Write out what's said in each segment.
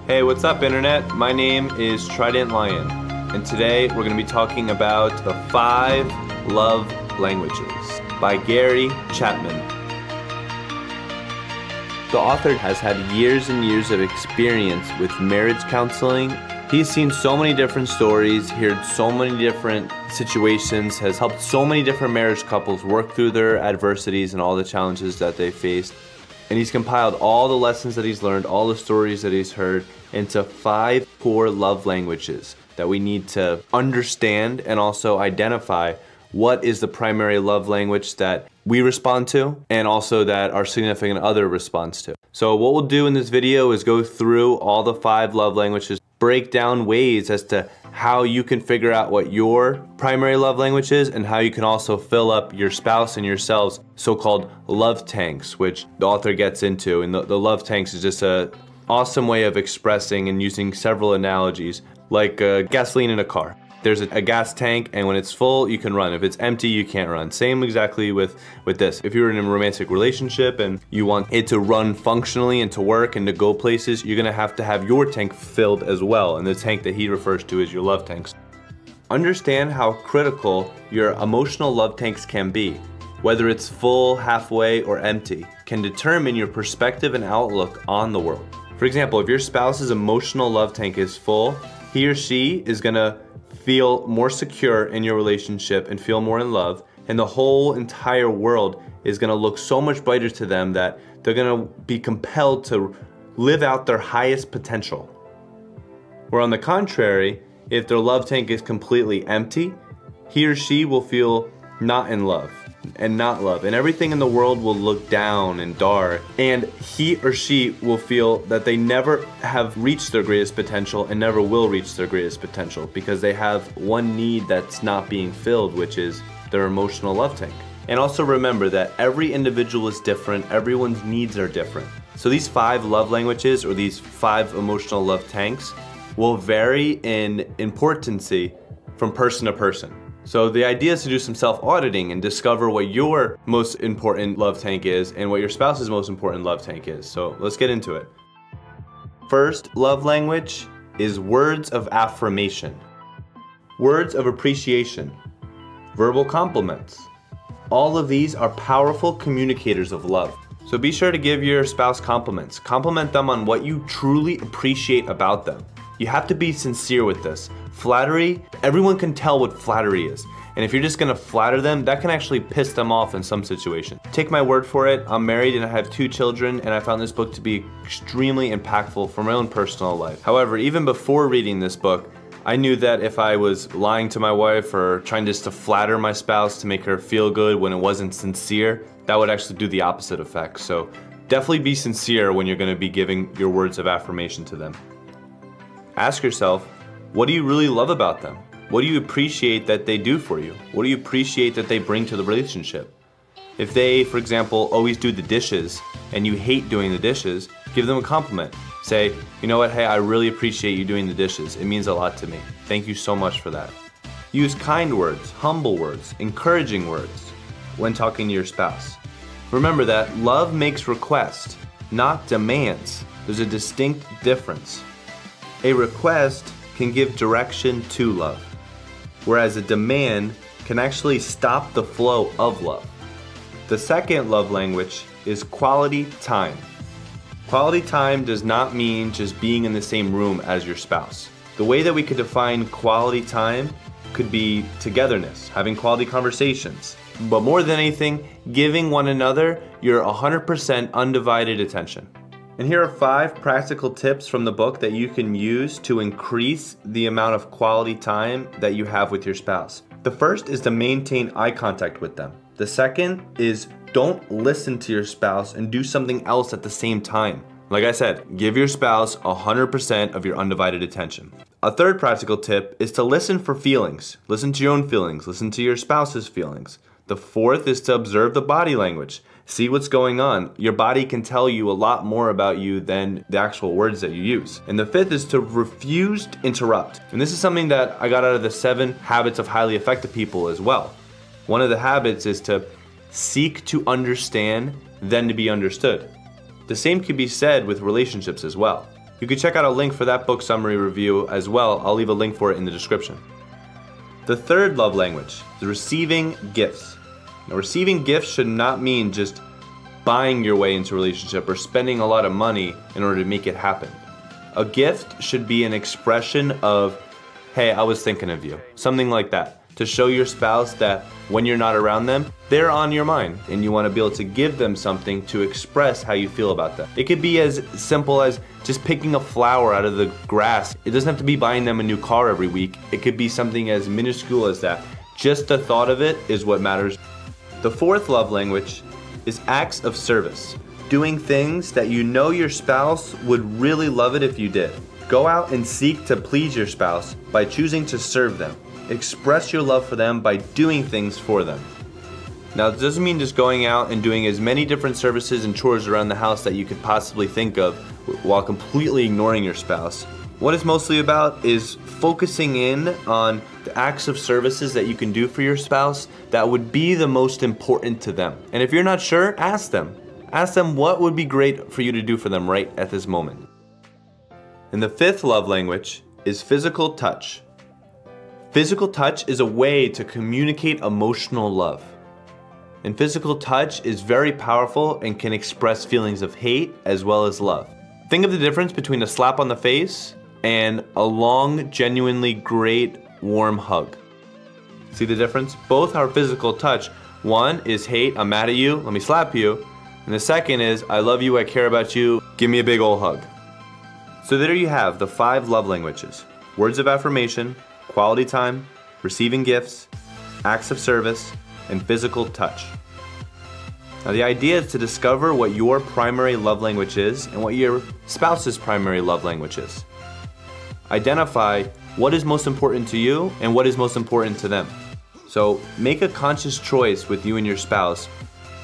Hey, what's up, Internet? My name is TridentLion, and today we're going to be talking about the 5 love languages by Gary Chapman. The author has had years and years of experience with marriage counseling. He's seen so many different stories, heard so many different situations, has helped so many different marriage couples work through their adversities and all the challenges that they faced. And he's compiled all the lessons that he's learned, all the stories that he's heard, into 5 core love languages that we need to understand and also identify what is the primary love language that we respond to and also that our significant other responds to. So what we'll do in this video is go through all the 5 love languages, break down ways as to how you can figure out what your primary love language is and how you can also fill up your spouse and yourselves so-called love tanks, which the author gets into. And the love tanks is just an awesome way of expressing and using several analogies, like gasoline in a car. There's a gas tank, and when it's full, you can run. If it's empty, you can't run. Same exactly with this. If you're in a romantic relationship and you want it to run functionally and to work and to go places, you're gonna have to have your tank filled as well. And the tank that he refers to is your love tanks. Understand how critical your emotional love tanks can be. Whether it's full, halfway, or empty, can determine your perspective and outlook on the world. For example, if your spouse's emotional love tank is full, he or she is gonna feel more secure in your relationship and feel more in love, and the whole entire world is gonna look so much brighter to them that they're gonna be compelled to live out their highest potential. Where on the contrary, if their love tank is completely empty, he or she will feel not in love and not love, and everything in the world will look down and dark, and he or she will feel that they never have reached their greatest potential and never will reach their greatest potential because they have one need that's not being filled, which is their emotional love tank. And also remember that every individual is different, everyone's needs are different. So these 5 love languages, or these 5 emotional love tanks, will vary in importancy from person to person. So the idea is to do some self-auditing and discover what your most important love tank is and what your spouse's most important love tank is. So let's get into it. First love language is words of affirmation, words of appreciation, verbal compliments. All of these are powerful communicators of love. So be sure to give your spouse compliments. Compliment them on what you truly appreciate about them. You have to be sincere with this. Flattery, everyone can tell what flattery is. And if you're just gonna flatter them, that can actually piss them off in some situations. Take my word for it, I'm married and I have 2 children, and I found this book to be extremely impactful for my own personal life. However, even before reading this book, I knew that if I was lying to my wife or trying just to flatter my spouse to make her feel good when it wasn't sincere, that would actually do the opposite effect. So definitely be sincere when you're gonna be giving your words of affirmation to them. Ask yourself, what do you really love about them? What do you appreciate that they do for you? What do you appreciate that they bring to the relationship? If they, for example, always do the dishes and you hate doing the dishes, give them a compliment. Say, you know what, hey, I really appreciate you doing the dishes. It means a lot to me. Thank you so much for that. Use kind words, humble words, encouraging words when talking to your spouse. Remember that love makes requests, not demands. There's a distinct difference. A request can give direction to love, whereas a demand can actually stop the flow of love. The second love language is quality time. Quality time does not mean just being in the same room as your spouse. The way that we could define quality time could be togetherness, having quality conversations, but more than anything, giving one another your 100% undivided attention. And here are 5 practical tips from the book that you can use to increase the amount of quality time that you have with your spouse. The first is to maintain eye contact with them. The second is don't listen to your spouse and do something else at the same time. Like I said, give your spouse 100% of your undivided attention. A third practical tip is to listen for feelings. Listen to your own feelings, listen to your spouse's feelings. The fourth is to observe the body language. See what's going on. Your body can tell you a lot more about you than the actual words that you use. And the fifth is to refuse to interrupt. And this is something that I got out of the 7 habits of highly effective people as well. One of the habits is to seek to understand, then to be understood. The same could be said with relationships as well. You can check out a link for that book summary review as well. I'll leave a link for it in the description. The third love language is receiving gifts. Now, receiving gifts should not mean just buying your way into a relationship or spending a lot of money in order to make it happen. A gift should be an expression of, hey, I was thinking of you. Something like that. To show your spouse that when you're not around them, they're on your mind and you want to be able to give them something to express how you feel about them. It could be as simple as just picking a flower out of the grass. It doesn't have to be buying them a new car every week. It could be something as minuscule as that. Just the thought of it is what matters. The fourth love language is acts of service. Doing things that you know your spouse would really love it if you did. Go out and seek to please your spouse by choosing to serve them. Express your love for them by doing things for them. Now, it doesn't mean just going out and doing as many different services and chores around the house that you could possibly think of while completely ignoring your spouse. What it's mostly about is focusing in on the acts of services that you can do for your spouse that would be the most important to them. And if you're not sure, ask them. Ask them what would be great for you to do for them right at this moment. And the fifth love language is physical touch. Physical touch is a way to communicate emotional love. And physical touch is very powerful and can express feelings of hate as well as love. Think of the difference between a slap on the face and a long, genuinely great, warm hug. See the difference? Both are physical touch. One is hate, I'm mad at you, let me slap you. And the second is, I love you, I care about you, give me a big old hug. So there you have the 5 love languages. Words of affirmation, quality time, receiving gifts, acts of service, and physical touch. Now the idea is to discover what your primary love language is and what your spouse's primary love language is. Identify what is most important to you and what is most important to them. So make a conscious choice with you and your spouse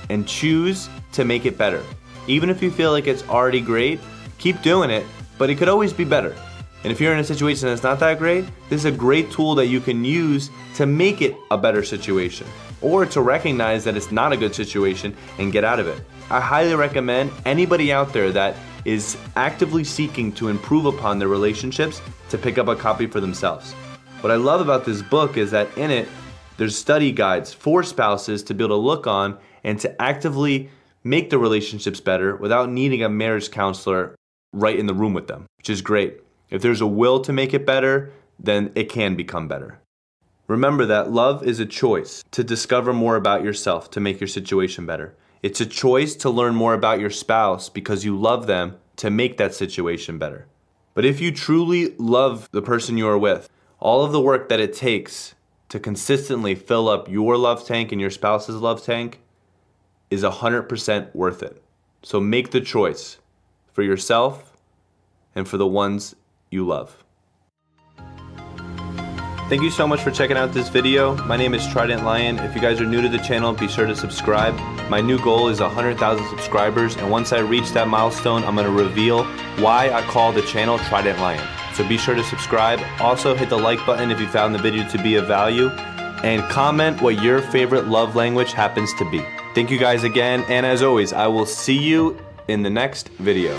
and choose to make it better. Even if you feel like it's already great, keep doing it, but it could always be better. And if you're in a situation that's not that great, this is a great tool that you can use to make it a better situation, or to recognize that it's not a good situation and get out of it. I highly recommend anybody out there that is actively seeking to improve upon their relationships to pick up a copy for themselves. What I love about this book is that in it, there's study guides for spouses to be able to look on and to actively make the relationships better without needing a marriage counselor right in the room with them, which is great. If there's a will to make it better, then it can become better. Remember that love is a choice to discover more about yourself to make your situation better. It's a choice to learn more about your spouse because you love them to make that situation better. But if you truly love the person you are with, all of the work that it takes to consistently fill up your love tank and your spouse's love tank is 100% worth it. So make the choice for yourself and for the ones you love. Thank you so much for checking out this video. My name is TridentLion. If you guys are new to the channel, be sure to subscribe. My new goal is 100,000 subscribers, and once I reach that milestone, I'm gonna reveal why I call the channel TridentLion. So be sure to subscribe. Also hit the like button if you found the video to be of value, and comment what your favorite love language happens to be. Thank you guys again, and as always, I will see you in the next video.